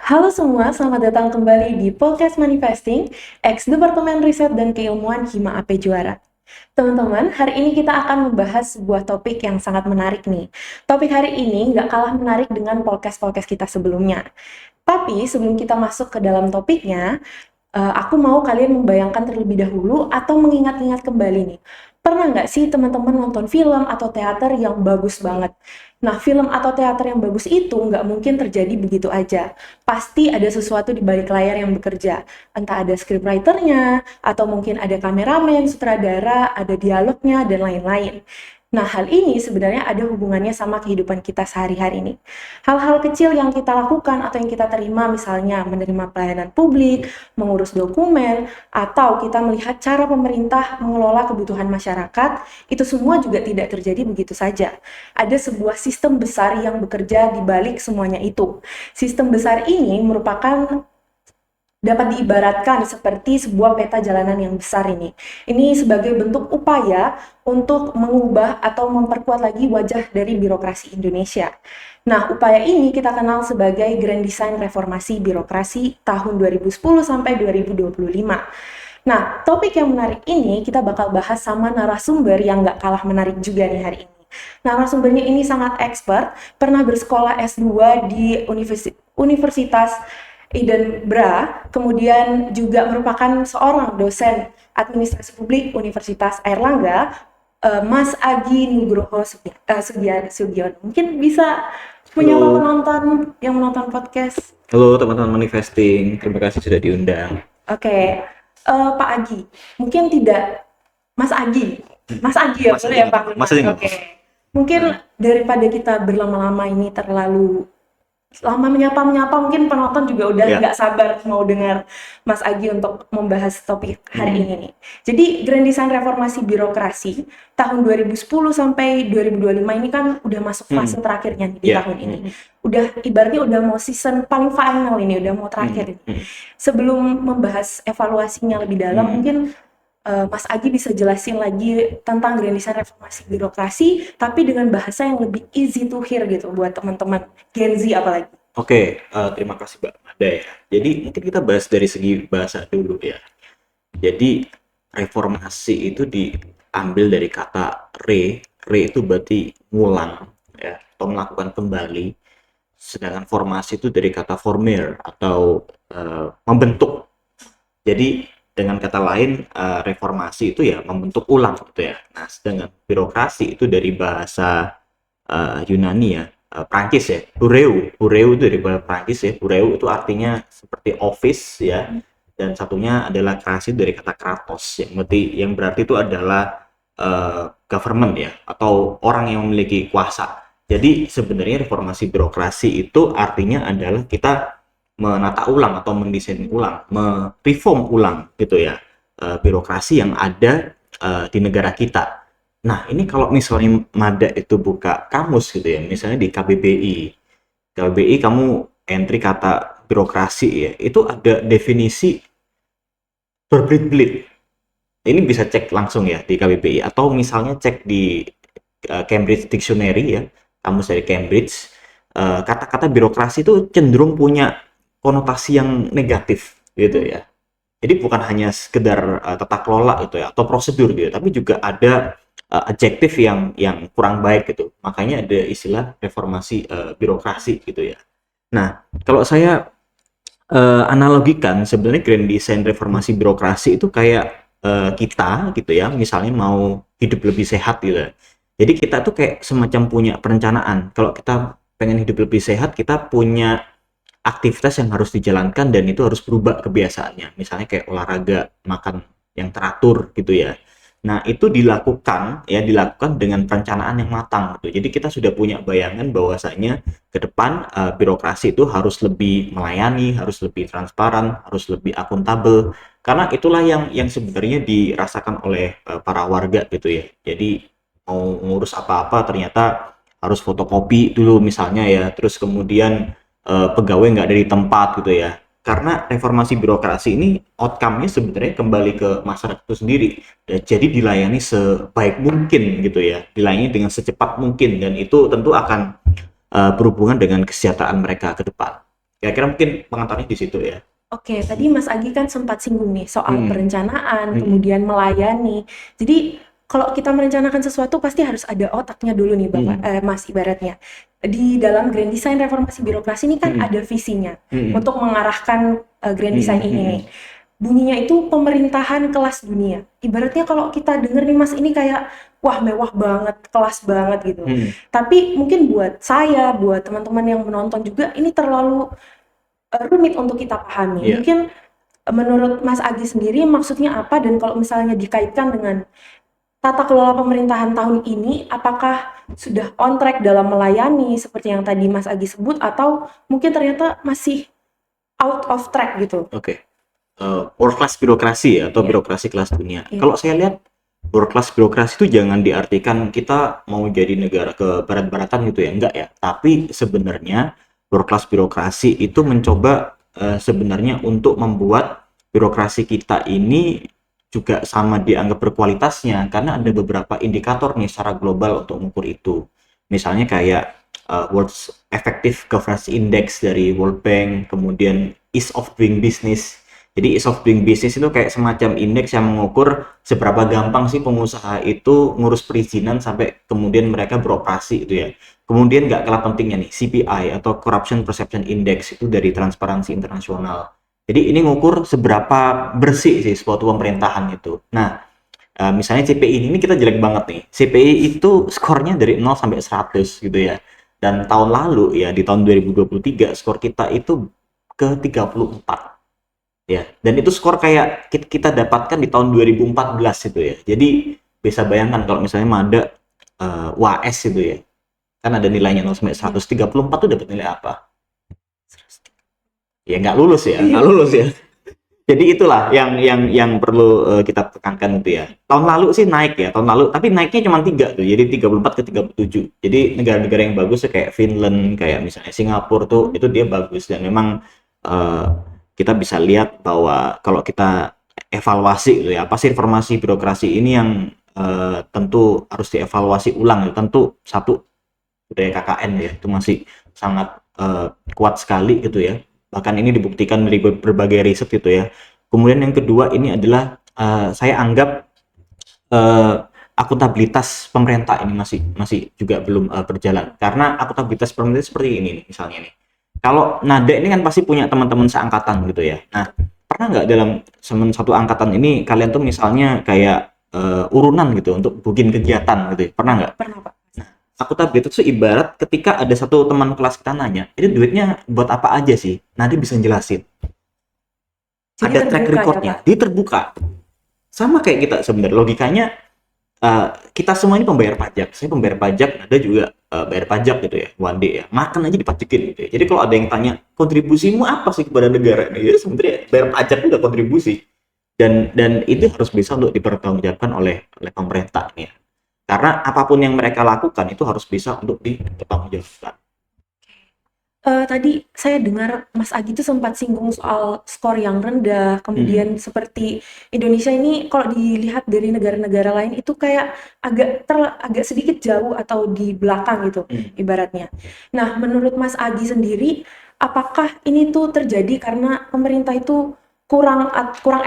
Halo semua, selamat datang kembali di Podcast Manifesting, ex Departemen Riset dan Keilmuan Hima AP Juara. Teman-teman, hari ini kita akan membahas sebuah topik yang sangat menarik nih. Topik hari ini nggak kalah menarik dengan podcast-podcast kita sebelumnya. Tapi sebelum kita masuk ke dalam topiknya, aku mau kalian membayangkan terlebih dahulu atau mengingat-ingat kembali nih. Pernah nggak sih teman-teman nonton film atau teater yang bagus banget? Nah, film atau teater yang bagus itu nggak mungkin terjadi begitu aja. Pasti ada sesuatu di balik layar yang bekerja. Entah ada scriptwriter-nya, atau mungkin ada kameramen, sutradara, ada dialognya, dan lain-lain. Nah, hal ini sebenarnya ada hubungannya sama kehidupan kita sehari-hari nih. Hal-hal kecil yang kita lakukan atau yang kita terima, misalnya menerima pelayanan publik, mengurus dokumen, atau kita melihat cara pemerintah mengelola kebutuhan masyarakat, itu semua juga tidak terjadi begitu saja. Ada sebuah sistem besar yang bekerja di balik semuanya itu. Sistem besar ini merupakan dapat diibaratkan seperti sebuah peta jalanan yang besar ini. Ini sebagai bentuk upaya untuk mengubah atau memperkuat lagi wajah dari birokrasi Indonesia. Nah, upaya ini kita kenal sebagai Grand Design Reformasi Birokrasi tahun 2010 sampai 2025. Nah, topik yang menarik ini kita bakal bahas sama narasumber yang nggak kalah menarik juga nih hari ini. Narasumbernya ini sangat expert, pernah bersekolah S2 di Universitas Edinburgh, kemudian juga merupakan seorang dosen administrasi publik Universitas Airlangga, Mas Agi Nugroho Sugiono. Mungkin bisa menyapa Halo, penonton yang menonton podcast. halo teman-teman manifesting. Terima kasih sudah diundang. Oke, Pak Agi, mungkin tidak Mas Agi. Mas Agi ya, Mas boleh aja ya nggak apa, Pak Mas Mas? aja nggak Oke. apa. Mungkin Nah, daripada kita berlama-lama ini terlalu lama menyapa-menyapa, mungkin penonton juga udah ya. nggak sabar mau dengar Mas Agi untuk membahas topik hari Hmm, ini nih. Jadi Grand Design Reformasi Birokrasi tahun 2010 sampai 2025 ini kan udah masuk fase hmm, terakhirnya nih di ya. tahun ini. Udah ibaratnya udah mau season paling final ini, udah mau Hmm, terakhir ini. hmm, Sebelum membahas evaluasinya lebih dalam, hmm. mungkin Mas Agi bisa jelasin lagi tentang Grand Design Reformasi Birokrasi, tapi dengan bahasa yang lebih easy to hear gitu buat teman-teman Gen Z apalagi. Oke, terima kasih Mbak Mada ya. Jadi mungkin kita bahas dari segi bahasa dulu ya. Jadi reformasi itu diambil dari kata re. Re itu berarti ngulang ya, atau melakukan kembali. Sedangkan formasi itu dari kata former atau membentuk. Jadi dengan kata lain reformasi itu ya membentuk ulang gitu ya. Nah, sedangkan birokrasi itu dari bahasa Yunani ya, Prancis ya, Bureu. Bureu itu dari bahasa Prancis ya. Bureu itu artinya seperti office ya. Dan satunya adalah kreasi dari kata kratos yang berarti itu adalah government ya, atau orang yang memiliki kuasa. Jadi sebenarnya reformasi birokrasi itu artinya adalah kita menata ulang atau mendesain ulang, mereform ulang gitu ya, birokrasi yang ada di negara kita. Nah, ini kalau misalnya Mada itu buka kamus gitu ya, misalnya di KBBI. KBBI kamu entry kata birokrasi ya, itu ada definisi berbelit-belit. Ini bisa cek langsung ya di KBBI atau misalnya cek di Cambridge Dictionary ya, kamus dari Cambridge. Kata-kata birokrasi itu cenderung punya konotasi yang negatif gitu ya. Jadi bukan hanya sekedar tata kelola gitu ya atau prosedur gitu, tapi juga ada adjektif yang kurang baik gitu. Makanya ada istilah reformasi birokrasi gitu ya. Nah, kalau saya analogikan sebenarnya grand design reformasi birokrasi itu kayak kita gitu ya, misalnya mau hidup lebih sehat gitu ya. Jadi kita tuh kayak semacam punya perencanaan. Kalau kita pengen hidup lebih sehat, kita punya aktivitas yang harus dijalankan dan itu harus berubah kebiasaannya. Misalnya kayak olahraga, makan yang teratur gitu ya. Nah, itu dilakukan dengan perencanaan yang matang gitu. Jadi kita sudah punya bayangan bahwasanya ke depan birokrasi itu harus lebih melayani, harus lebih transparan, harus lebih akuntabel. Karena itulah yang sebenarnya dirasakan oleh para warga gitu ya. Jadi mau ngurus apa-apa ternyata harus fotokopi dulu misalnya ya, terus kemudian pegawai nggak dari tempat gitu ya. Karena reformasi birokrasi ini outcome-nya sebenarnya kembali ke masyarakat itu sendiri. Dan jadi dilayani sebaik mungkin gitu ya, dilayani dengan secepat mungkin dan itu tentu akan berhubungan dengan kesejahteraan mereka ke depan. Kira-kira mungkin pengantarnya di situ ya. Oke, tadi Mas Agi kan sempat singgung nih soal Hmm. perencanaan, Hmm. kemudian melayani. Jadi kalau kita merencanakan sesuatu pasti harus ada otaknya dulu nih Bapak, Hmm. Mas ibaratnya. Di dalam Grand Design Reformasi Birokrasi ini kan Hmm. ada visinya Hmm. untuk mengarahkan Grand Hmm. Design ini Hmm. nih. Bunyinya itu pemerintahan kelas dunia. Ibaratnya kalau kita denger nih Mas ini kayak wah mewah banget, kelas banget gitu. Hmm. Tapi mungkin buat saya, buat teman-teman yang menonton juga ini terlalu rumit untuk kita pahami. Iya. Mungkin menurut Mas Agi sendiri maksudnya apa dan kalau misalnya dikaitkan dengan tata kelola pemerintahan tahun ini, apakah sudah on track dalam melayani seperti yang tadi Mas Agi sebut atau mungkin ternyata masih out of track gitu? Oke. World class birokrasi ya, atau Iya, birokrasi kelas dunia. iya. Kalau saya lihat world class birokrasi itu jangan diartikan kita mau jadi negara ke barat-baratan gitu ya, enggak ya. Tapi sebenarnya world class birokrasi itu mencoba sebenarnya untuk membuat birokrasi kita ini juga sama dianggap berkualitasnya, karena ada beberapa indikator nih secara global untuk mengukur itu. Misalnya kayak World Effective Governance Index dari World Bank, kemudian Ease of Doing Business. Jadi ease of doing business itu kayak semacam indeks yang mengukur seberapa gampang sih pengusaha itu ngurus perizinan sampai kemudian mereka beroperasi itu ya. Kemudian nggak kalah pentingnya nih CPI atau Corruption Perception Index itu dari Transparansi Internasional. Jadi ini ngukur seberapa bersih sih suatu pemerintahan itu. Nah, misalnya CPI ini kita jelek banget nih. CPI itu skornya dari 0 sampai 100 gitu ya. Dan tahun lalu ya di tahun 2023 skor kita itu ke 34 ya, dan itu skor kayak kita dapatkan di tahun 2014 itu ya. Jadi bisa bayangkan kalau misalnya Mada UAS itu ya, kan ada nilainya 0 sampai Iya. 134 tuh dapat nilai apa? Ya nggak lulus ya, nggak lulus ya. Jadi itulah yang perlu kita tekankan itu ya. Tahun lalu sih naik ya, tahun lalu, tapi naiknya cuma 3 tuh, jadi 34 ke 37. Jadi negara-negara yang bagus ya kayak Finland, kayak misalnya Singapura tuh, itu dia bagus. Dan memang eh, kita bisa lihat bahwa kalau kita evaluasi gitu ya, apa sih reformasi birokrasi ini yang tentu harus dievaluasi ulang ya. Tentu satu, budaya KKN ya, itu masih sangat kuat sekali gitu ya. Bahkan ini dibuktikan dari berbagai riset gitu ya. Kemudian yang kedua ini adalah saya anggap eh, akuntabilitas pemerintah ini masih masih juga belum berjalan. Karena akuntabilitas pemerintah seperti ini nih, misalnya nih. Kalau Nada ini kan pasti punya teman-teman seangkatan gitu ya. Nah, pernah nggak dalam satu angkatan ini kalian tuh misalnya kayak urunan gitu untuk bikin kegiatan gitu ya? Pernah nggak? Pernah, Pak. Akuntabilitas itu ibarat ketika ada satu teman kelas kita nanya, itu duitnya buat apa aja sih? Nanti bisa jelasin. Jadi Ada track terbuka ya, recordnya, Pak? dia terbuka. Sama kayak kita sebenarnya. Logikanya kita semua ini pembayar pajak. Saya pembayar pajak, ada juga bayar pajak gitu ya, one day ya. Makan aja dipajakin gitu ya. Jadi kalau ada yang tanya kontribusimu apa sih kepada negara? Nah, ya sebenarnya bayar pajak itu udah kontribusi. Dan itu harus bisa untuk dipertanggungjawabkan oleh pemerintah nih ya. Karena apapun yang mereka lakukan itu harus bisa untuk dipertanggungjawabkan. Tadi saya dengar Mas Agi itu sempat singgung soal skor yang rendah, Hmm. kemudian seperti Indonesia ini kalau dilihat dari negara-negara lain itu kayak agak sedikit jauh atau di belakang gitu Hmm. ibaratnya. Nah, menurut Mas Agi sendiri, apakah ini tuh terjadi karena pemerintah itu kurang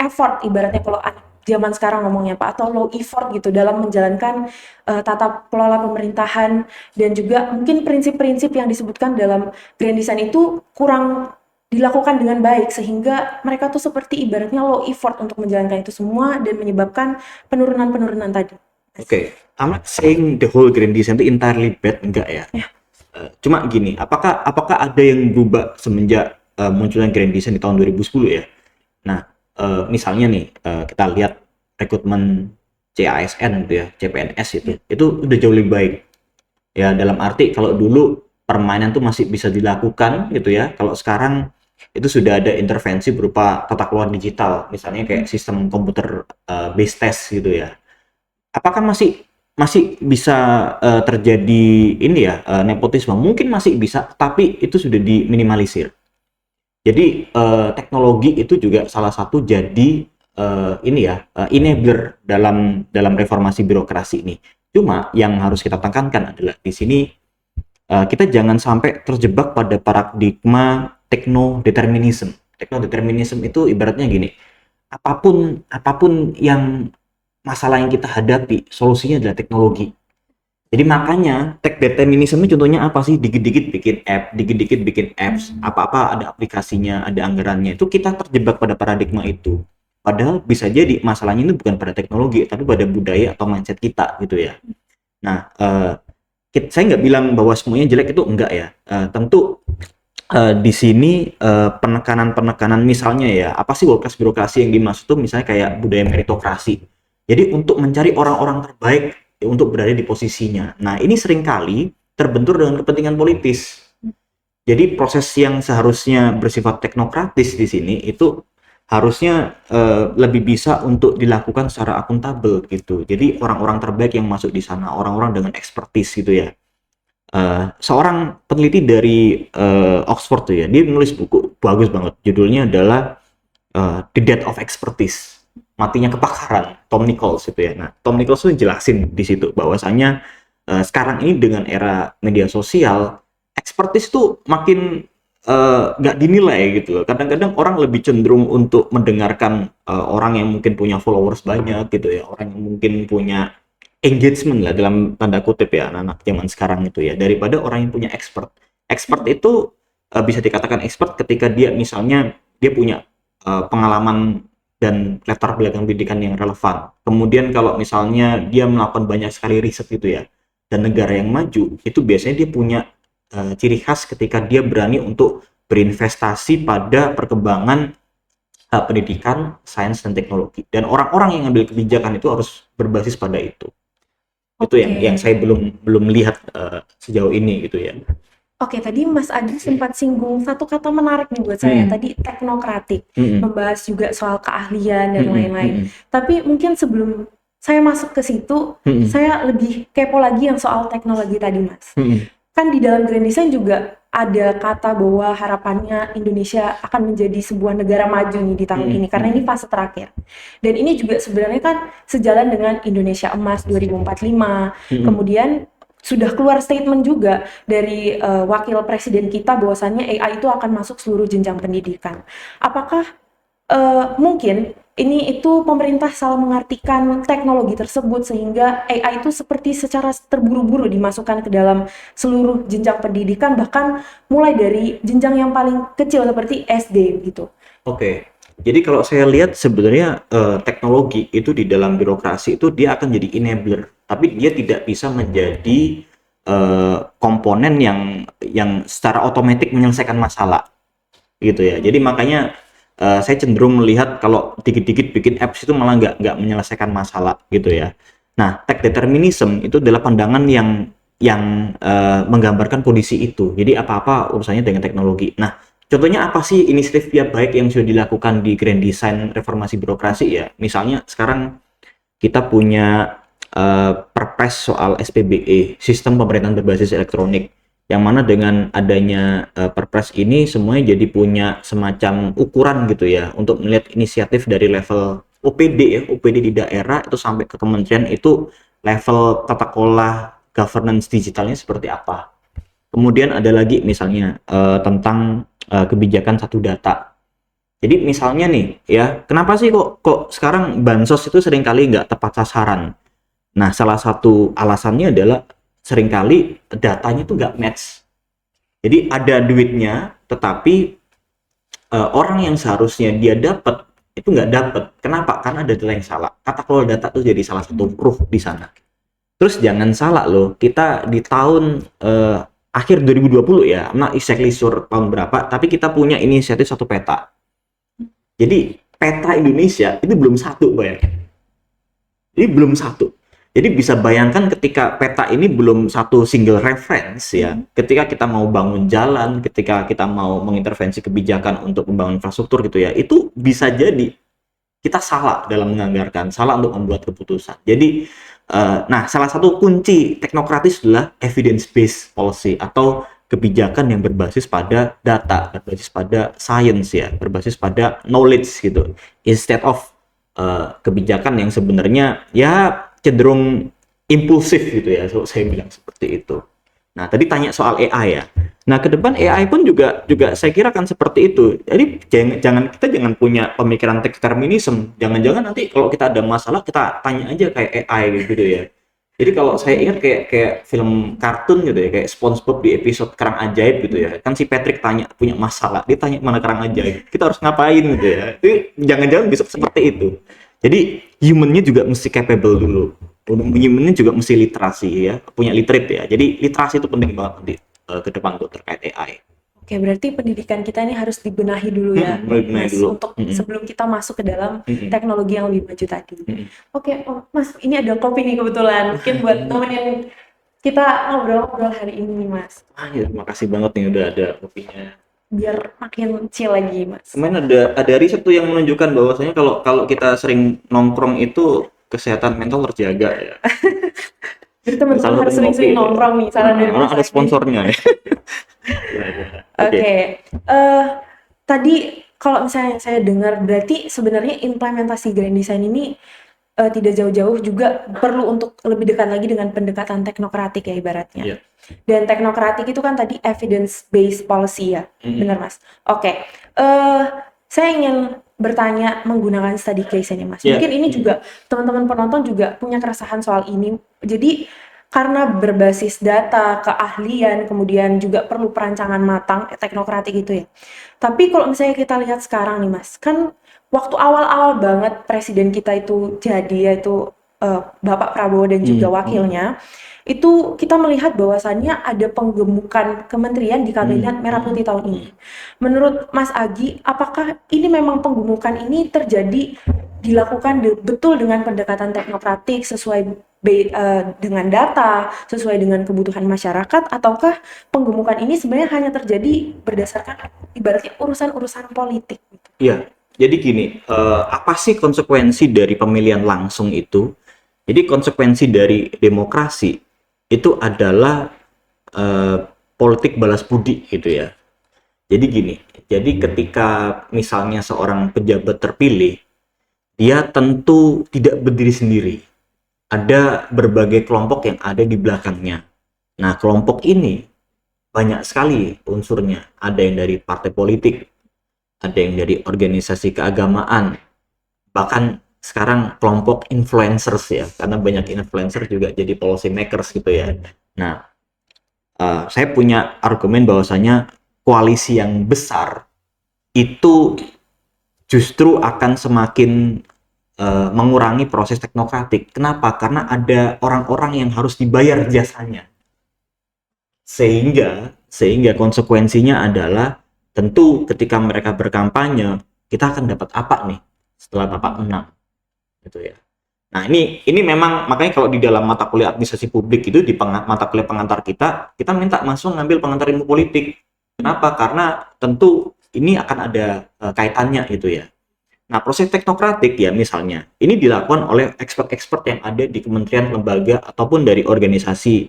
effort ibaratnya kalau anak zaman sekarang ngomongnya Pak, atau low effort gitu dalam menjalankan tata kelola pemerintahan dan juga mungkin prinsip-prinsip yang disebutkan dalam Grand Design itu kurang dilakukan dengan baik sehingga mereka tuh seperti ibaratnya low effort untuk menjalankan itu semua dan menyebabkan penurunan-penurunan tadi. Oke, I'm not saying the whole Grand Design itu entirely bad, enggak ya. Ya, Cuma gini, apakah ada yang berubah semenjak munculnya Grand Design di tahun 2010 ya? Nah, misalnya nih kita lihat rekrutmen CASN gitu ya, CPNS ya, itu udah jauh lebih baik. Ya dalam arti kalau dulu permainan tuh masih bisa dilakukan gitu ya. Kalau sekarang itu sudah ada intervensi berupa tata kelola digital, misalnya kayak sistem komputer based test gitu ya. Apakah masih masih bisa terjadi ini ya nepotisme? Mungkin masih bisa, tapi itu sudah diminimalisir. Jadi teknologi itu juga salah satu jadi ini ya enabler dalam dalam reformasi birokrasi ini. Cuma yang harus kita tekankan adalah di sini kita jangan sampai terjebak pada paradigma techno-determinism. Techno-determinism itu ibaratnya gini, apapun yang masalah yang kita hadapi, solusinya adalah teknologi. Jadi makanya tech determinism itu contohnya apa sih? Dikit-dikit bikin app, dikit-dikit bikin apps, apa-apa ada aplikasinya, ada anggarannya. Itu kita terjebak pada paradigma itu. Padahal bisa jadi masalahnya itu bukan pada teknologi, tapi pada budaya atau mindset kita gitu ya. Nah, saya nggak bilang bahwa semuanya jelek, itu enggak ya. Tentu di sini penekanan-penekanan misalnya ya, apa sih world class birokrasi yang dimaksud tuh misalnya kayak budaya meritokrasi. Jadi untuk mencari orang-orang terbaik untuk berada di posisinya. Nah, ini seringkali terbentur dengan kepentingan politis. Jadi proses yang seharusnya bersifat teknokratis di sini itu harusnya lebih bisa untuk dilakukan secara akuntabel gitu. Jadi orang-orang terbaik yang masuk di sana, orang-orang dengan expertise gitu ya. Seorang peneliti dari Oxford tuh ya, dia nulis buku bagus banget. Judulnya adalah The Death of Expertise, matinya kepakaran, Tom Nichols itu ya. Nah, Tom Nichols tuh jelasin di situ bahwasanya sekarang ini dengan era media sosial, expertise tuh makin nggak dinilai gitu loh. Kadang-kadang orang lebih cenderung untuk mendengarkan orang yang mungkin punya followers banyak gitu ya, orang yang mungkin punya engagement lah dalam tanda kutip ya anak-anak zaman sekarang itu ya, daripada orang yang punya expert. Expert itu bisa dikatakan expert ketika dia misalnya dia punya pengalaman dan latar belakang pendidikan yang relevan. Kemudian kalau misalnya dia melakukan banyak sekali riset gitu ya, dan negara yang maju itu biasanya dia punya ciri khas ketika dia berani untuk berinvestasi pada perkembangan pendidikan, sains dan teknologi. Dan orang-orang yang ngambil kebijakan itu harus berbasis pada itu. Itu yang saya belum lihat sejauh ini gitu ya. Oke, tadi Mas Adi sempat singgung satu kata menarik nih buat saya, tadi teknokratik, membahas juga soal keahlian dan lain-lain. Tapi mungkin sebelum saya masuk ke situ, saya lebih kepo lagi yang soal teknologi tadi, Mas. Kan di dalam Grand Design juga ada kata bahwa harapannya Indonesia akan menjadi sebuah negara maju nih di tahun ini, karena ini fase terakhir. Dan ini juga sebenarnya kan sejalan dengan Indonesia Emas 2045, kemudian sudah keluar statement juga dari wakil presiden kita bahwasannya AI itu akan masuk seluruh jenjang pendidikan. Apakah mungkin ini itu pemerintah salah mengartikan teknologi tersebut sehingga AI itu seperti secara terburu-buru dimasukkan ke dalam seluruh jenjang pendidikan, bahkan mulai dari jenjang yang paling kecil seperti SD gitu. Oke. Jadi kalau saya lihat sebenarnya teknologi itu di dalam birokrasi itu dia akan jadi enabler, tapi dia tidak bisa menjadi komponen yang secara otomatis menyelesaikan masalah gitu ya. Jadi makanya saya cenderung melihat kalau dikit-dikit bikin apps itu malah nggak menyelesaikan masalah gitu ya. Nah, tech determinism itu adalah pandangan yang menggambarkan kondisi itu. Jadi apa-apa urusannya dengan teknologi. Nah, contohnya apa sih inisiatif ya baik yang sudah dilakukan di Grand Design reformasi birokrasi ya? Misalnya sekarang kita punya perpres soal SPBE, sistem pemerintahan berbasis elektronik, yang mana dengan adanya perpres ini semuanya jadi punya semacam ukuran gitu ya untuk melihat inisiatif dari level OPD ya, OPD di daerah itu sampai ke kementerian itu level tata kelola governance digitalnya seperti apa. Kemudian ada lagi misalnya tentang kebijakan satu data. Jadi misalnya nih ya, kenapa sih kok sekarang bansos itu seringkali nggak tepat sasaran? Nah, salah satu alasannya adalah seringkali datanya tuh nggak match. Jadi ada duitnya, tetapi orang yang seharusnya dia dapat itu nggak dapat. Kenapa? Karena ada data yang salah. Tata kelola data tuh jadi salah satu ruh di sana. Terus jangan salah loh, kita di tahun akhir 2020 ya, I'm not exactly sure tahun berapa, tapi kita punya inisiatif satu peta. Jadi peta Indonesia itu belum satu, bayangin. Ini belum satu. Jadi bisa bayangkan ketika peta ini belum satu single reference ya, ketika kita mau bangun jalan, ketika kita mau mengintervensi kebijakan untuk membangun infrastruktur gitu ya, itu bisa jadi kita salah dalam menganggarkan, salah untuk membuat keputusan. Jadi, nah salah satu kunci teknokratis adalah evidence-based policy atau kebijakan yang berbasis pada data, berbasis pada science ya, berbasis pada knowledge gitu, instead of kebijakan yang sebenarnya ya cenderung impulsif gitu ya, so, saya bilang seperti itu. Nah, tadi tanya soal AI ya. Nah, ke depan AI pun juga juga saya kira akan seperti itu. Jadi kita jangan punya pemikiran determinism. Jangan-jangan nanti kalau kita ada masalah kita tanya aja kayak AI gitu ya. Jadi kalau saya ingat kayak film kartun gitu ya, kayak SpongeBob di episode Kerang Ajaib gitu ya. Kan si Patrick tanya punya masalah, dia tanya mana kerang ajaib. Kita harus ngapain gitu ya. Jadi jangan-jangan besok seperti itu. Jadi humannya juga mesti capable dulu. Humannya juga mesti literasi ya, punya literate ya. Jadi literasi itu penting banget nanti ke depan tuh terkait AI. Oke, berarti pendidikan kita ini harus dibenahi dulu ya, Mulai Mas, dulu. untuk sebelum kita masuk ke dalam Mm-mm. teknologi yang lebih maju tadi. Mm-mm. Oke, oh, Mas, ini ada kopi nih kebetulan. Mungkin buat nemenin kita ngobrol-ngobrol hari ini nih, Mas. Ya, terima kasih banget nih udah ada kopinya. Biar makin chill lagi, Mas. Kemarin ada riset tuh yang menunjukkan bahwasanya kalau kalau kita sering nongkrong itu kesehatan mental terjaga ya. Jadi teman-teman Salah harus satu sering-sering ngopi ya. nongkrong nih, saran dari Orang Mas ada Agi. sponsornya ya. Oke. Oke, tadi kalau misalnya saya dengar berarti sebenarnya implementasi grand design ini tidak jauh-jauh juga perlu untuk lebih dekat lagi dengan pendekatan teknokratik ya ibaratnya. Iya. Dan teknokratik itu kan tadi evidence based policy ya, benar Mas? Oke, saya ingin bertanya menggunakan study case ini Mas. Iya. Mungkin ini juga teman-teman penonton juga punya keresahan soal ini. Jadi karena berbasis data, keahlian, kemudian juga perlu perancangan matang, teknokratik itu ya. Tapi kalau misalnya kita lihat sekarang nih Mas, kan waktu awal-awal banget presiden kita itu jadi yaitu Bapak Prabowo dan juga wakilnya, itu kita melihat bahwasannya ada penggemukan kementerian di Kabinet Merah Putih tahun ini. Menurut Mas Agi, apakah ini memang penggemukan ini terjadi dilakukan betul dengan pendekatan teknokratik sesuai dengan data, sesuai dengan kebutuhan masyarakat, ataukah penggemukan ini sebenarnya hanya terjadi berdasarkan ibaratnya urusan-urusan politik? Iya. Jadi gini, apa sih konsekuensi dari pemilihan langsung itu? Jadi konsekuensi dari demokrasi itu adalah politik balas budi gitu ya. Jadi gini, jadi ketika misalnya seorang pejabat terpilih, dia tentu tidak berdiri sendiri. Ada berbagai kelompok yang ada di belakangnya. Nah, kelompok ini banyak sekali unsurnya. Ada yang dari partai politik, ada yang dari organisasi keagamaan, bahkan sekarang kelompok influencers ya, karena banyak influencer juga jadi policy makers gitu ya. Nah, saya punya argumen bahwasanya koalisi yang besar itu justru akan semakin mengurangi proses teknokratik. Kenapa? Karena ada orang-orang yang harus dibayar jasanya. Sehingga konsekuensinya adalah tentu ketika mereka berkampanye, kita akan dapat apa nih setelah Bapak menang, gitu ya. Nah, ini memang makanya kalau di dalam mata kuliah administrasi publik itu di mata kuliah pengantar kita minta masuk ngambil pengantar ilmu politik. Kenapa? Karena tentu ini akan ada kaitannya gitu ya. Nah, proses teknokratik ya misalnya, ini dilakukan oleh expert-expert yang ada di kementerian, lembaga, ataupun dari organisasi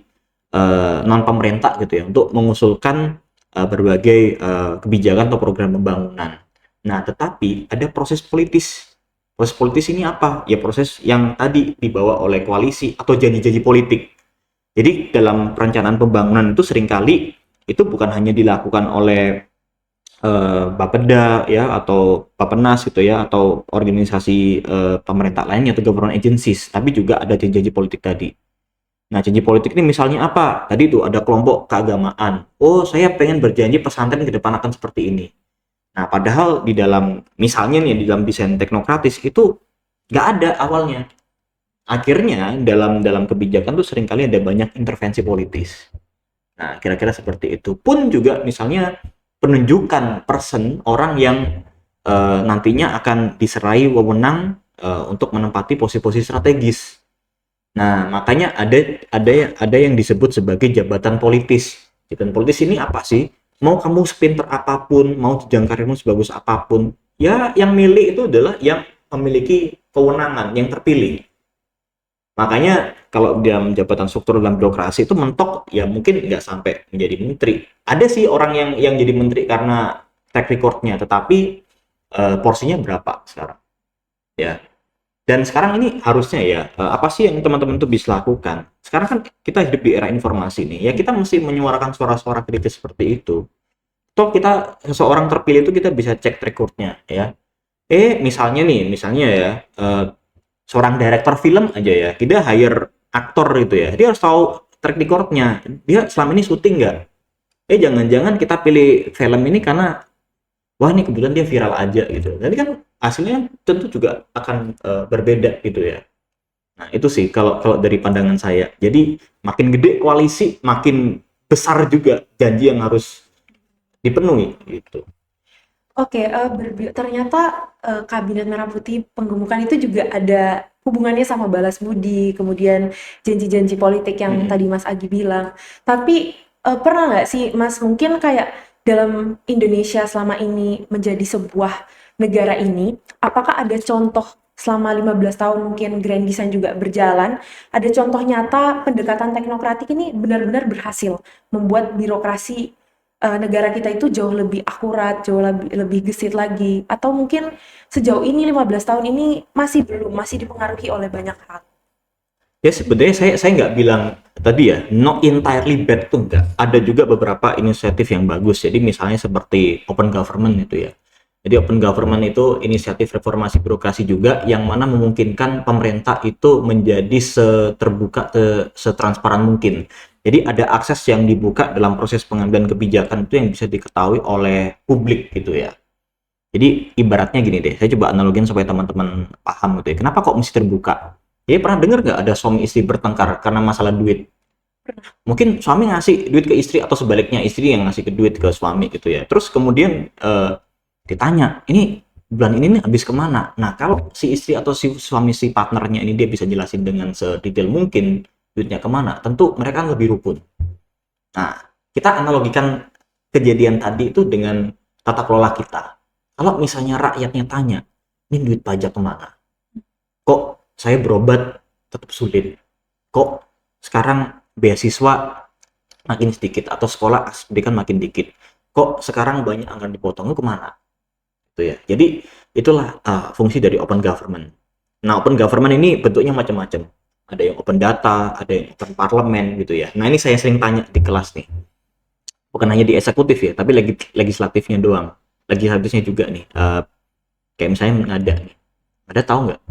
non-pemerintah gitu ya, untuk mengusulkan berbagai kebijakan atau program pembangunan. Nah, tetapi ada proses politis. Proses politis ini apa? Ya proses yang tadi dibawa oleh koalisi atau janji-janji politik. Jadi dalam perencanaan pembangunan itu seringkali itu bukan hanya dilakukan oleh Bapeda ya atau Bappenas gitu ya atau organisasi pemerintah lainnya atau government agencies, tapi juga ada janji-janji politik tadi. Nah, janji politik ini misalnya apa? Tadi itu ada kelompok keagamaan. Oh, saya pengen berjanji pesantren ke depan akan seperti ini. Nah, padahal di dalam misalnya nih di dalam desain teknokratis itu nggak ada awalnya. Akhirnya dalam kebijakan tuh seringkali ada banyak intervensi politis. Nah, kira-kira seperti itu. Pun juga misalnya penunjukan orang yang nantinya akan diserai wewenang untuk menempati posisi-posisi strategis. Nah, makanya ada yang disebut sebagai jabatan politis. Jabatan politis ini apa sih? Mau kamu sepinter apapun, mau jenjang karirmu sebagus apapun, ya yang milih itu adalah yang memiliki kewenangan, yang terpilih. Makanya kalau dalam jabatan struktur dalam birokrasi itu mentok ya mungkin nggak sampai menjadi menteri. Ada sih orang yang jadi menteri karena track record-nya, tetapi porsinya berapa sekarang? Ya. Dan sekarang ini harusnya ya, apa sih yang teman-teman tuh bisa lakukan? Sekarang kan kita hidup di era informasi nih, ya kita mesti menyuarakan suara-suara kritis seperti itu. Toh kita seseorang terpilih itu kita bisa cek recordnya ya. Misalnya ya, seorang direktur film aja ya, kita hire aktor gitu ya, dia harus tahu track recordnya, dia selama ini syuting nggak? Jangan-jangan kita pilih film ini karena wah ini kebetulan dia viral aja gitu. Nanti kan hasilnya tentu juga akan berbeda gitu ya. Nah itu sih kalau kalau dari pandangan saya. Jadi makin gede koalisi, makin besar juga janji yang harus dipenuhi gitu. Oke, ternyata Kabinet Merah Putih Penggemukan itu juga ada hubungannya sama balas budi, kemudian janji-janji politik yang Mm-mm. tadi Mas Agi bilang. Tapi pernah nggak sih Mas mungkin kayak dalam Indonesia selama ini menjadi sebuah negara ini, apakah ada contoh selama 15 tahun mungkin Grand Design juga berjalan, ada contoh nyata pendekatan teknokratik ini benar-benar berhasil membuat birokrasi negara kita itu jauh lebih akurat, jauh lebih gesit lagi, atau mungkin sejauh ini 15 tahun ini masih dipengaruhi oleh banyak hal. Ya sebenarnya saya nggak bilang tadi ya, not entirely bad tuh nggak. Ada juga beberapa inisiatif yang bagus. Jadi misalnya seperti open government itu ya. Jadi open government itu inisiatif reformasi birokrasi juga yang mana memungkinkan pemerintah itu menjadi seterbuka, setransparan mungkin. Jadi ada akses yang dibuka dalam proses pengambilan kebijakan itu yang bisa diketahui oleh publik gitu ya. Jadi ibaratnya gini deh, saya coba analogin supaya teman-teman paham gitu ya. Kenapa kok mesti terbuka? Jadi pernah dengar nggak ada suami istri bertengkar karena masalah duit? Mungkin suami ngasih duit ke istri atau sebaliknya istri yang ngasih ke duit ke suami gitu ya. Terus kemudian ditanya, ini bulan ini nih habis kemana? Nah kalau si istri atau si suami si partnernya ini dia bisa jelasin dengan sedetail mungkin duitnya kemana, tentu mereka kan lebih rukun. Nah kita analogikan kejadian tadi itu dengan tata kelola kita. Kalau misalnya rakyatnya tanya, ini duit pajak kemana? Kok saya berobat tetap sulit? Kok sekarang beasiswa makin sedikit atau sekolah pendidikan makin dikit? Kok sekarang banyak anggaran dipotong? Itu kemana? Itu ya. Jadi itulah fungsi dari open government. Nah, open government ini bentuknya macam-macam. Ada yang open data, ada yang open parlemen gitu ya. Nah, ini saya sering tanya di kelas nih. Bukan hanya di eksekutif ya, tapi legislatifnya doang. Legislatifnya juga nih. Kayak misalnya ngada nih. Ada tahu nggak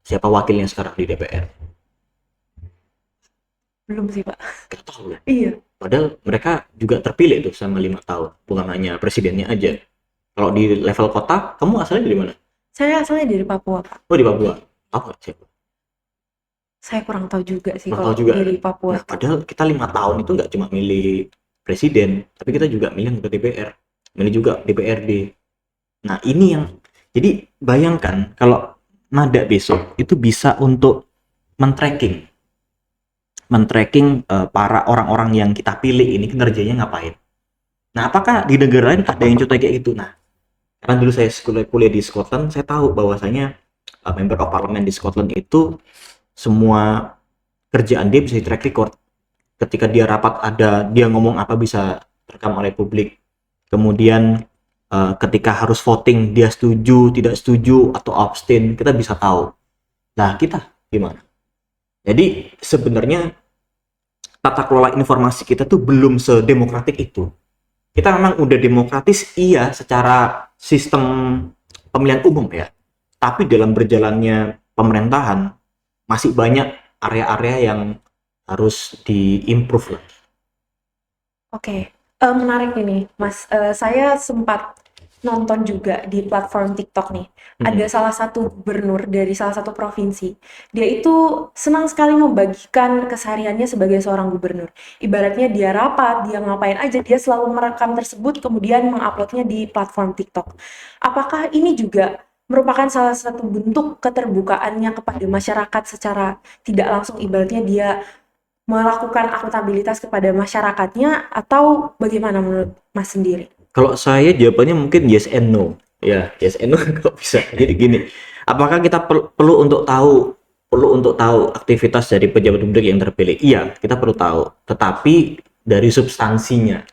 siapa wakilnya sekarang di DPR? Belum sih, Pak. Nggak tahu ya. Iya, Padahal mereka juga terpilih tuh sama 5 tahun. Bukan hanya presidennya aja. Kalau di level kota, kamu asalnya dari mana? saya asalnya dari Papua, Pak. Oh, di Papua. Tahu nggak siapa? Saya kurang tahu juga sih Kurang kalau tahu juga. dari Papua Nah, tuh. padahal kita 5 tahun itu nggak cuma milih presiden, tapi kita juga milih ke DPR, milih juga DPRD. Nah, ini yang jadi bayangkan kalau Nada besok itu bisa untuk men-tracking, para orang-orang yang kita pilih ini kinerjanya ngapain. Nah, apakah di negara lain ada yang contoh kayak gitu? Nah, karena dulu saya kuliah di Scotland, saya tahu bahwasanya member of parliament di Scotland itu semua kerjaan dia bisa di track record. Ketika dia rapat ada dia ngomong apa bisa terekam oleh publik. Kemudian ketika harus voting dia setuju, tidak setuju atau abstain, kita bisa tahu. Nah, kita gimana? Jadi sebenarnya tata kelola informasi kita tuh belum sedemokratik itu. Kita memang udah demokratis iya secara sistem pemilihan umum ya. Tapi dalam berjalannya pemerintahan masih banyak area-area yang harus diimprove lah. Oke, menarik ini, Mas. Saya sempat nonton juga di platform TikTok nih. Ada Mm-mm. salah satu gubernur dari salah satu provinsi. Dia itu senang sekali membagikan kesehariannya sebagai seorang gubernur. Ibaratnya dia rapat, dia ngapain aja, dia selalu merekam tersebut, kemudian menguploadnya di platform TikTok. Apakah ini juga merupakan salah satu bentuk keterbukaannya kepada masyarakat secara tidak langsung, ibaratnya dia melakukan akuntabilitas kepada masyarakatnya atau bagaimana menurut Mas sendiri? Kalau saya jawabannya mungkin yes and no. Ya, yes and no kok bisa. Jadi gini, apakah kita perlu untuk tahu aktivitas dari pejabat publik yang terpilih? Iya, kita perlu tahu. Tetapi dari substansinya,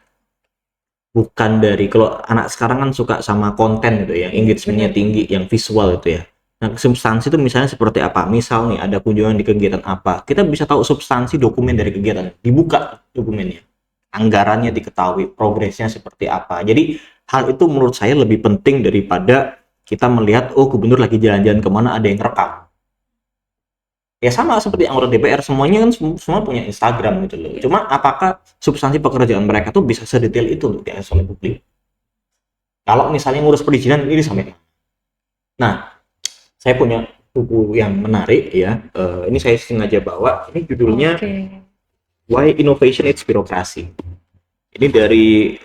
bukan dari kalau anak sekarang kan suka sama konten gitu ya, engagementnya Benar. tinggi, yang visual itu ya. Nah, substansi itu misalnya seperti apa? Misal nih ada kunjungan di kegiatan apa, kita bisa tahu substansi dokumen dari kegiatan, dibuka dokumennya, anggarannya diketahui, progresnya seperti apa. Jadi hal itu menurut saya lebih penting daripada kita melihat, oh gubernur lagi jalan-jalan kemana, ada yang rekam. Ya sama seperti anggota DPR, semuanya kan semua punya Instagram gitu loh. Cuma apakah substansi pekerjaan mereka tuh bisa sedetail itu untuk diakses oleh publik? Kalau misalnya ngurus perizinan ini sampai. Nah, saya punya buku yang menarik ya. Ini saya sengaja bawa. Ini judulnya Why Innovation Is Bureaucracy. Ini dari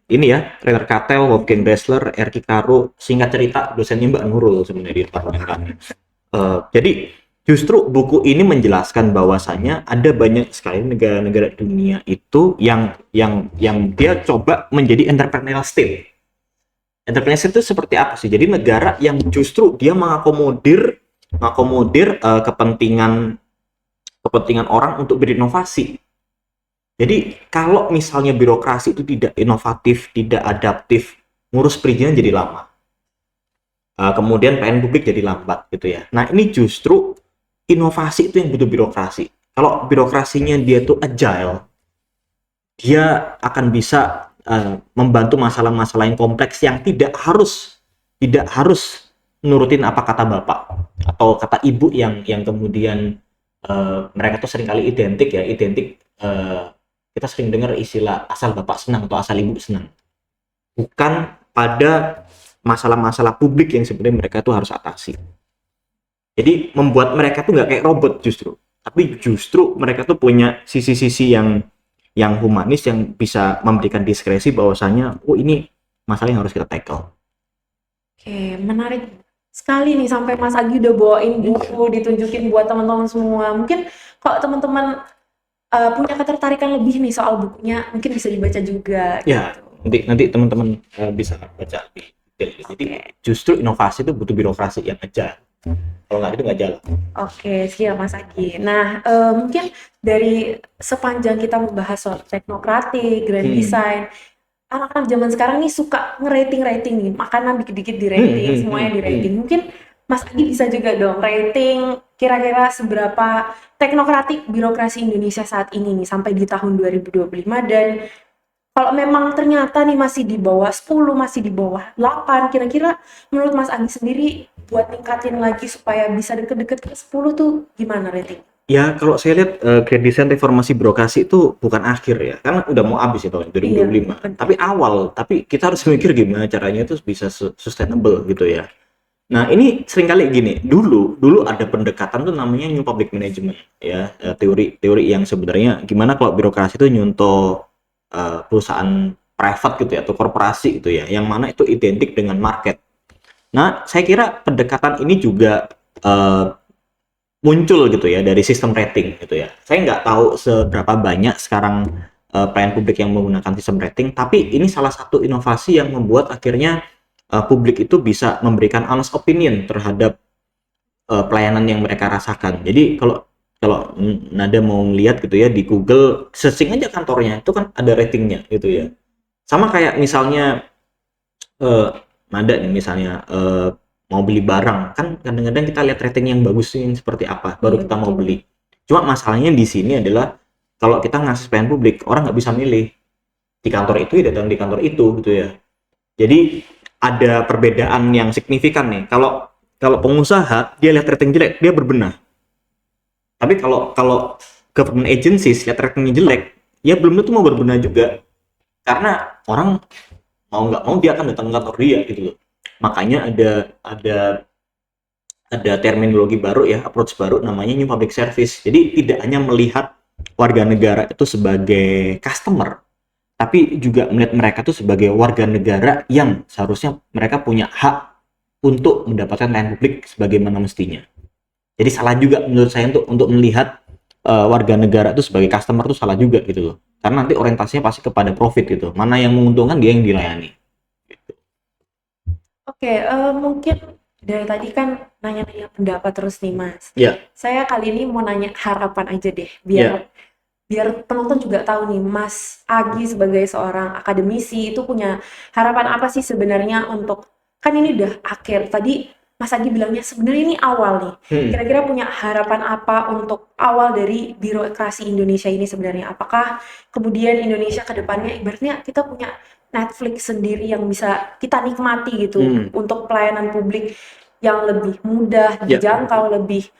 ini ya, Rainer Kattel, Wolfgang Dassler, Erki Karo. Singkat cerita, dosennya Mbak Nurul sebenarnya di departemen kami. Jadi justru buku ini menjelaskan bahwasanya ada banyak sekali negara-negara dunia itu yang dia coba menjadi entrepreneurial state. Entrepreneurship itu seperti apa sih? Jadi negara yang justru dia mengakomodir kepentingan orang untuk berinovasi. Jadi kalau misalnya birokrasi itu tidak inovatif, tidak adaptif, ngurus perizinan jadi lama. Kemudian pelayanan publik jadi lambat gitu ya. Nah ini justru inovasi itu yang butuh birokrasi. Kalau birokrasinya dia tuh agile, dia akan bisa membantu masalah-masalah yang kompleks yang tidak harus nurutin apa kata bapak atau kata ibu yang kemudian mereka tuh seringkali identik kita sering dengar istilah asal bapak senang atau asal ibu senang, bukan pada masalah-masalah publik yang sebenarnya mereka tuh harus atasi. Jadi membuat mereka tuh nggak kayak robot justru, tapi justru mereka tuh punya sisi-sisi yang humanis yang bisa memberikan diskresi bahwasanya oh ini masalah yang harus kita tackle. Oke, menarik sekali nih sampai Mas Agi udah bawain buku ditunjukin buat teman-teman semua. Mungkin kalau teman-teman punya ketertarikan lebih nih soal bukunya, mungkin bisa dibaca juga Ya, gitu. nanti teman-teman bisa baca lebih detail. Jadi justru inovasi itu butuh birokrasi yang aja. Kalau nggak itu nggak jalan. Oke, siap Mas Agi. Nah, mungkin dari sepanjang kita membahas soal teknokratik, grand design, anak-anak zaman sekarang nih suka ngerating-rating nih, makanan dikit-dikit di-rating, semuanya di-rating. Mungkin Mas Agi bisa juga dong rating kira-kira seberapa teknokratik birokrasi Indonesia saat ini nih sampai di tahun 2025 dan kalau memang ternyata nih masih di bawah 10, masih di bawah 8, kira-kira menurut Mas Agi sendiri buat ningkatin lagi supaya bisa deket-deket ke 10 tuh gimana rating? Ya, kalau saya lihat Great Design Reformasi Birokrasi itu bukan akhir ya, karena udah mau habis ya tahun Iya, 2025. benar. Tapi awal, tapi kita harus mikir gimana caranya itu bisa sustainable gitu ya. Nah, ini seringkali gini, dulu ada pendekatan tuh namanya New Public Management ya, teori yang sebenarnya gimana kalau birokrasi itu nyuntoh perusahaan private gitu ya atau korporasi gitu ya, yang mana itu identik dengan market. Nah, saya kira pendekatan ini juga muncul gitu ya dari sistem rating gitu ya. Saya nggak tahu seberapa banyak sekarang pelayan publik yang menggunakan sistem rating, tapi ini salah satu inovasi yang membuat akhirnya publik itu bisa memberikan honest opinion terhadap pelayanan yang mereka rasakan. Jadi kalau kalau Nada mau lihat gitu ya di Google, searching aja kantornya itu kan ada ratingnya gitu ya. Sama kayak misalnya eh, Nada nih misalnya mau beli barang kan kadang-kadang kita lihat rating yang bagus ini seperti apa baru Iya, kita mau betul. beli. Cuma masalahnya di sini adalah kalau kita ngasih pelayanan publik orang nggak bisa milih di kantor itu ya datang di kantor itu gitu ya. Jadi ada perbedaan yang signifikan nih. Kalau kalau pengusaha dia lihat rating jelek dia berbenah. Tapi kalau kalau government agencies lihat ratingnya jelek ya belum tentu mau berbenah juga karena orang mau nggak mau dia akan datang ke kantor dia gitu loh. Makanya ada terminologi baru ya, approach baru namanya new public service. Jadi tidak hanya melihat warga negara itu sebagai customer, tapi juga melihat mereka itu sebagai warga negara yang seharusnya mereka punya hak untuk mendapatkan layanan publik sebagaimana mestinya. Jadi salah juga menurut saya untuk melihat warga negara itu sebagai customer itu salah juga gitu loh. Karena nanti orientasinya pasti kepada profit gitu. Mana yang menguntungkan dia yang dilayani. Oke, mungkin dari tadi kan nanya-nanya pendapat terus nih Mas. Ya, Saya kali ini mau nanya harapan aja deh, ya. biar biar penonton juga tahu nih Mas Agi sebagai seorang akademisi itu punya harapan apa sih sebenarnya untuk kan ini udah akhir tadi Mas Agi bilangnya sebenarnya ini awal nih. Hmm. Kira-kira punya harapan apa untuk awal dari birokrasi Indonesia ini sebenarnya? Apakah kemudian Indonesia ke depannya ibaratnya kita punya Netflix sendiri yang bisa kita nikmati gitu Hmm. untuk pelayanan publik yang lebih mudah Ya. dijangkau, lebih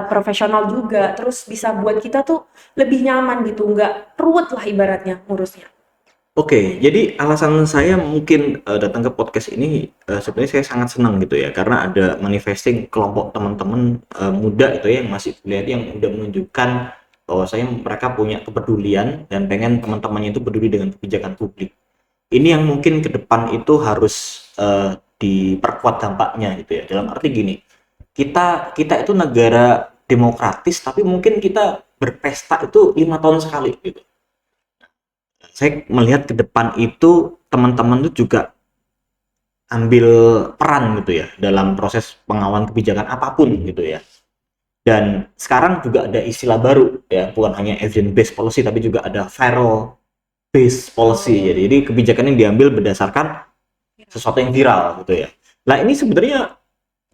profesional juga, terus bisa buat kita tuh lebih nyaman gitu, nggak ruwet lah ibaratnya ngurusnya. Oke, jadi alasan saya mungkin datang ke podcast ini sebenarnya saya sangat senang gitu ya, karena ada manifesting kelompok teman-teman muda itu ya yang masih kuliah yang udah menunjukkan bahwa saya mereka punya kepedulian dan pengen teman-temannya itu peduli dengan kebijakan publik. Ini yang mungkin ke depan itu harus diperkuat dampaknya gitu ya. Dalam arti gini, kita kita itu negara demokratis, tapi mungkin kita berpesta itu 5 tahun sekali gitu. Saya melihat ke depan itu teman-teman itu juga ambil peran gitu ya dalam proses pengawalan kebijakan apapun gitu ya. Dan sekarang juga ada istilah baru ya, bukan hanya evidence based policy tapi juga ada viral based policy. Jadi kebijakan yang diambil berdasarkan sesuatu yang viral gitu ya. Nah, ini sebenarnya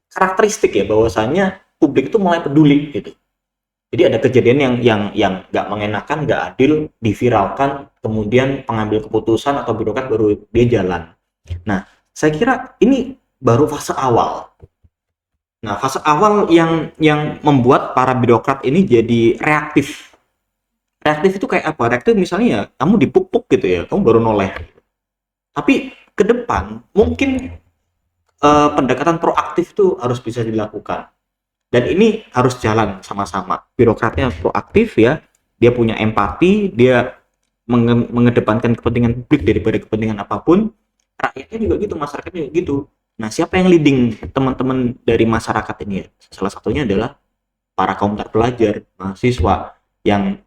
karakteristik ya bahwasanya publik itu mulai peduli gitu. Jadi ada kejadian yang nggak mengenakan, nggak adil, diviralkan, kemudian pengambil keputusan atau birokrat baru dia jalan. Nah, saya kira ini baru fase awal. Nah, fase awal yang membuat para birokrat ini jadi reaktif. Reaktif itu kayak apa? Reaktif misalnya ya, kamu dipuk-puk gitu ya, kamu baru noleh. Tapi ke depan mungkin pendekatan proaktif itu harus bisa dilakukan. Dan ini harus jalan sama-sama. Birokratnya proaktif ya, dia punya empati, dia mengedepankan kepentingan publik daripada kepentingan apapun. Rakyatnya juga gitu, masyarakatnya juga gitu. Nah, siapa yang leading teman-teman dari masyarakat ini ya? Salah satunya adalah para kaum terpelajar, mahasiswa yang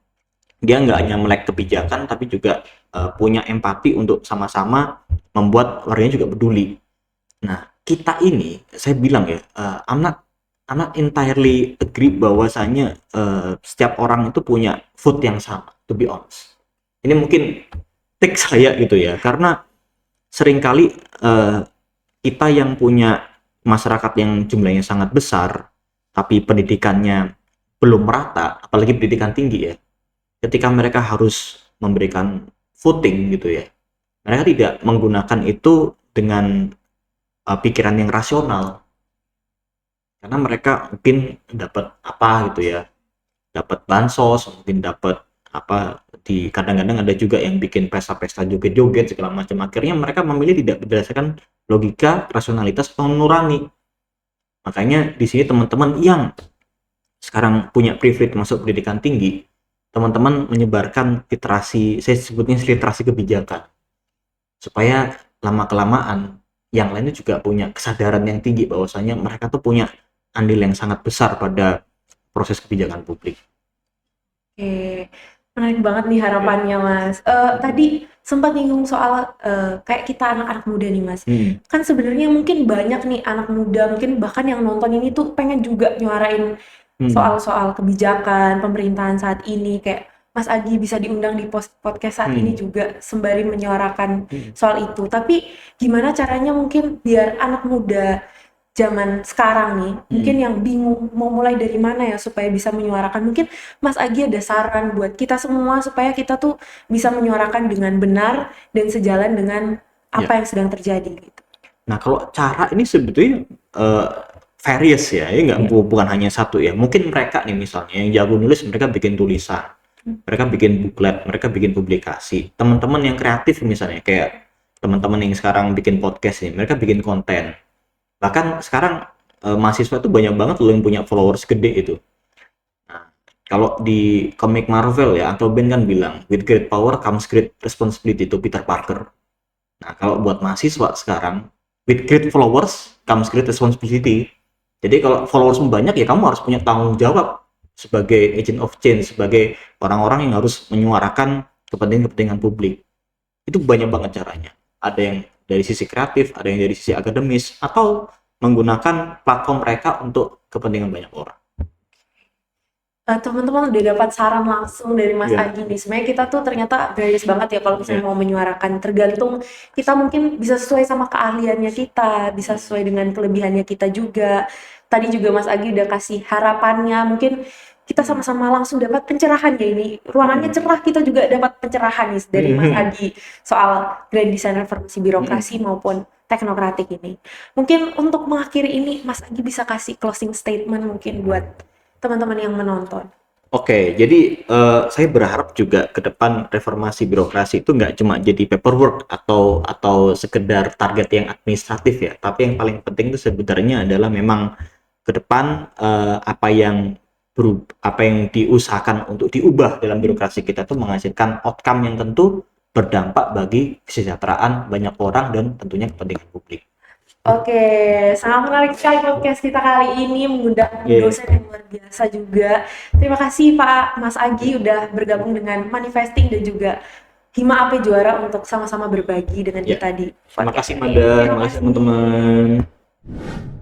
dia nggak hanya melek kebijakan tapi juga punya empati untuk sama-sama membuat warganya juga peduli. Nah, kita ini saya bilang ya, I'm not entirely agree bahwasanya setiap orang itu punya food yang sama, to be honest. Ini mungkin take saya gitu ya, karena seringkali eh, kita yang punya masyarakat yang jumlahnya sangat besar, tapi pendidikannya belum merata, apalagi pendidikan tinggi ya, ketika mereka harus memberikan voting gitu ya, mereka tidak menggunakan itu dengan pikiran yang rasional, karena mereka mungkin dapat apa gitu ya, dapat bansos, mungkin dapat apa, di kadang-kadang ada juga yang bikin pesta-pesta joget-joget segala macam, akhirnya mereka memilih tidak berdasarkan logika, rasionalitas, atau nurani. Makanya di sini teman-teman yang sekarang punya privilege masuk pendidikan tinggi, teman-teman menyebarkan literasi, saya sebutnya literasi kebijakan, supaya lama-kelamaan yang lainnya juga punya kesadaran yang tinggi bahwasanya mereka tuh punya andil yang sangat besar pada proses kebijakan publik. Oke, menarik banget nih harapannya, Mas. Tadi sempat nyinggung soal kayak kita anak-anak muda nih, Mas. Hmm. Kan sebenarnya mungkin banyak nih anak muda, mungkin bahkan yang nonton ini tuh pengen juga nyuarain Hmm. soal-soal kebijakan pemerintahan saat ini. Kayak Mas Agi bisa diundang di podcast saat ini Hmm. juga sembari menyuarakan Hmm. soal itu. Tapi gimana caranya mungkin biar anak muda zaman sekarang nih, mungkin Hmm. yang bingung mau mulai dari mana ya supaya bisa menyuarakan. Mungkin Mas Agi ada saran buat kita semua supaya kita tuh bisa menyuarakan dengan benar dan sejalan dengan Ya. apa yang sedang terjadi gitu. Nah, kalau cara ini sebetulnya eh, various ya, ini nggak bukan hanya satu ya. Mungkin mereka nih misalnya yang jago nulis, mereka bikin tulisan, mereka bikin buklet, mereka bikin publikasi. Teman-teman yang kreatif misalnya kayak teman-teman yang sekarang bikin podcast nih, mereka bikin konten. Bahkan sekarang mahasiswa tuh banyak banget loh yang punya followers gede itu. Nah, kalau di komik Marvel ya, Uncle Ben kan bilang, with great power comes great responsibility, to Peter Parker. Nah, kalau buat mahasiswa sekarang, with great followers comes great responsibility. Jadi kalau followers banyak ya kamu harus punya tanggung jawab sebagai agent of change, sebagai orang-orang yang harus menyuarakan kepentingan-kepentingan publik. Itu banyak banget caranya. Ada yang dari sisi kreatif, ada yang dari sisi akademis, atau menggunakan platform mereka untuk kepentingan banyak orang. Teman-teman udah dapat saran langsung dari Mas Iya. Agi nih. Sebenarnya kita tuh ternyata bias banget ya kalau misalnya Iya. mau menyuarakan. Tergantung kita mungkin bisa sesuai sama keahliannya kita, bisa Hmm. sesuai dengan kelebihannya kita juga. Tadi juga Mas Agi udah kasih harapannya. Mungkin kita Hmm. sama-sama langsung dapat pencerahan ya ini. Ruangannya Hmm. cerah, kita juga dapat pencerahan nih dari Mas Hmm. Agi soal Grand Design Reformasi Hmm. Birokrasi maupun teknokratik ini. Mungkin untuk mengakhiri ini, Mas Agi bisa kasih closing statement mungkin buat teman-teman yang menonton. Oke, jadi saya berharap juga ke depan reformasi birokrasi itu nggak cuma jadi paperwork atau sekedar target yang administratif ya, tapi yang paling penting itu sebenarnya adalah memang ke depan apa yang diusahakan untuk diubah dalam birokrasi kita tuh menghasilkan outcome yang tentu berdampak bagi kesejahteraan banyak orang dan tentunya kepentingan publik. Oke, sangat menarik sekali podcast kita kali ini mengundang Oke. dosen yang luar biasa juga. Terima kasih Pak Mas Agi udah bergabung dengan Manifesting dan juga Hima AP Juara untuk sama-sama berbagi dengan Ya, kita di terima podcast kasih ini. Manda, Terima terima kasih kasih. teman-teman.